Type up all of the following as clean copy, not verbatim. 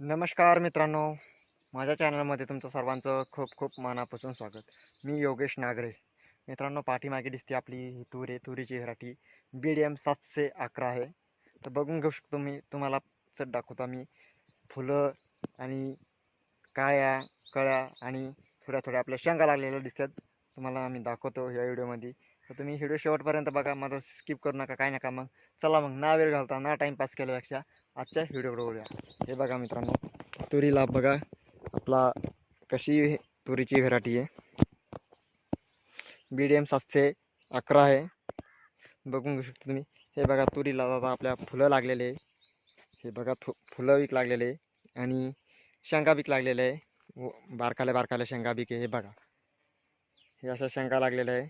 नमस्कार मित्रांनो, माझ्या चॅनलमध्ये तुमचं सर्वांचं खूप खूप मनापासून स्वागत. मी योगेश नागरे. मित्रांनो, पाठीमागे दिसते आपली ही तूर आहे. तुरीची व्हरायटी BDM 711 आहे. तर बघून घेऊ शकतो. मी तुम्हाला चट दाखवतो. मी फुलं आणि काळ्या कळ्या आणि थोड्या थोड्या आपल्या शेंगा लागलेल्या दिसतात. तुम्हाला आम्ही दाखवतो या व्हिडिओमध्ये. तर तुम्ही व्हिडिओ शेवटपर्यंत बघा, माझा स्किप करू नका, काय नका. मग चला, मग ना वेळ घालता ना टाईमपास केल्यापेक्षा आजच्या व्हिडिओकडे वळूया. हे बघा मित्रांनो, तुरीला बघा आपला कशी तुरीची व्हरायटी आहे. BDM 711 आहे. बघून घेऊ शकता तुम्ही. हे बघा, तुरीला आता आपल्या फुलं लागलेले आहे. हे बघा, फुलं बीक लागलेले आहे आणि शेंगा बीक लागलेले आहे. बारकाल्या बारकाल्या शेंगा बीक आहे. हे बघा, हे अशा शेंगा लागलेल्या आहे.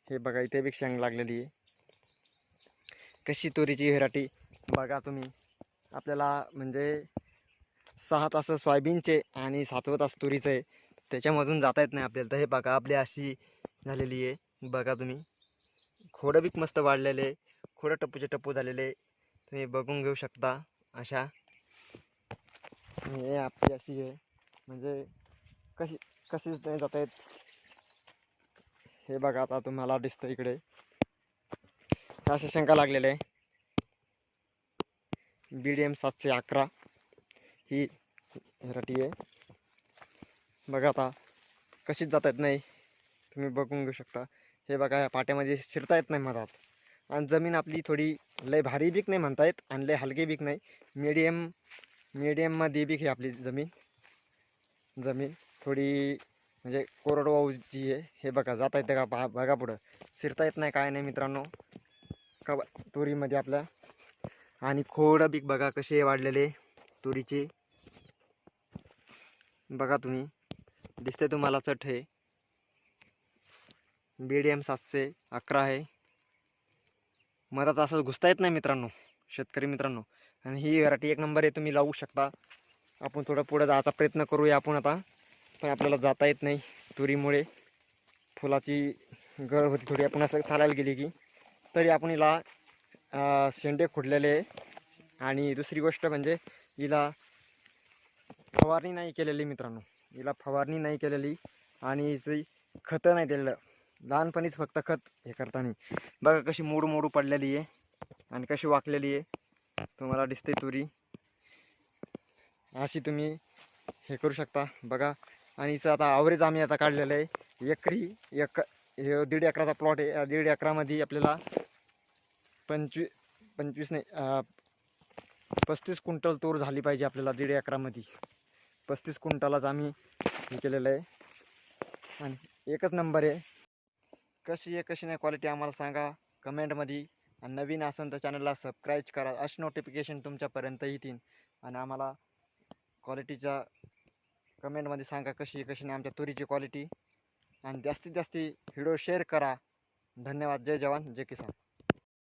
हे बघा, इथे बी शेंग लागलेली आहे. कशी तुरीची व्हरायटी बघा तुम्ही. आपल्याला म्हणजे 6 तास सोयाबीनचे आणि 7वं तास तुरीचं आहे, त्याच्यामधून जाता येत नाही आपल्याला. तर हे बघा, आपली अशी झालेली आहे. बघा तुम्ही, खोडं बीक मस्त वाढलेले, खोडं टप्पूचे टप्पू झालेले तुम्ही बघून घेऊ शकता. अशा हे आपली अशी आहे, म्हणजे कशी कशीच नाही जाता येत. हे बघा, आता तुम्हाला दिसतं इकडे अशा शंका लागलेल्या आहे. BDM 711 ही व्हरायटी आहे. बघा, आता कशीच जाता येत नाही, तुम्ही बघून घेऊ शकता. हे बघा, या पाट्यामध्ये शिरता येत नाही मधात. आणि जमीन आपली थोडी लय भारी बीक नाही म्हणता येत आणि लय हलकी बीक नाही, मीडियममध्ये बीक आहे आपली जमीन थोडी म्हणजे कोरडवाहूची आहे. हे बघा, जाता येतं का बघा, पुढं शिरता येत नाही, काय नाही मित्रांनो का तुरीमध्ये आपल्या. आणि खोडं बीक बघा कसे वाढलेले तुरीचे. बघा तुम्ही, दिसते तुम्हाला चट. हे BDM 711 आहे. मधात असं घुसता येत नाही मित्रांनो, शेतकरी मित्रांनो. आणि ही व्हरायटी एक नंबर आहे, तुम्ही लावू शकता. आपण थोडं पुढं जायचा प्रयत्न करूया आपण आता, पण आपल्याला जाता येत नाही तुरीमुळे. फुलाची गळ होती थोडी, आपण असं चालायला गेली की. तरी आपण हिला शेंडे खुडलेले आहे. आणि दुसरी गोष्ट म्हणजे हिला फवारणी नाही केलेली मित्रांनो, हिला फवारणी नाही केलेली आणि हिची खतं नाही दिलेलं. लहानपणीच फक्त खत हे करताना बघा कशी मोडू मोडू पडलेली आहे आणि कशी वाकलेली आहे, तुम्हाला दिसते तुरी अशी. तुम्ही हे करू शकता बघा. आणि हिचं आता ॲव्हरेज आम्ही आता काढलेलं आहे. एकरी हे 1.5 एकराचा प्लॉट आहे. 1.5 एकरामध्ये आपल्याला 25 नाही 35 क्विंटल तूर झाली पाहिजे आपल्याला. 1.5 एकरामध्ये 35 क्विंटलच आम्ही हे केलेलं आहे. आणि एकच नंबर आहे. कशी आहे कशी नाही क्वालिटी आम्हाला सांगा कमेंटमध्ये. आणि नवीन असेल तर चॅनलला सबस्क्राईब करा, अशी नोटिफिकेशन तुमच्यापर्यंत येतील. आणि आम्हाला क्वालिटीचा कमेंटमध्ये सांगा कशी आहे कशी नाही आमच्या तुरीची क्वालिटी. आणि जास्तीत जास्त व्हिडिओ शेअर करा. धन्यवाद. जय जवान जय किसान.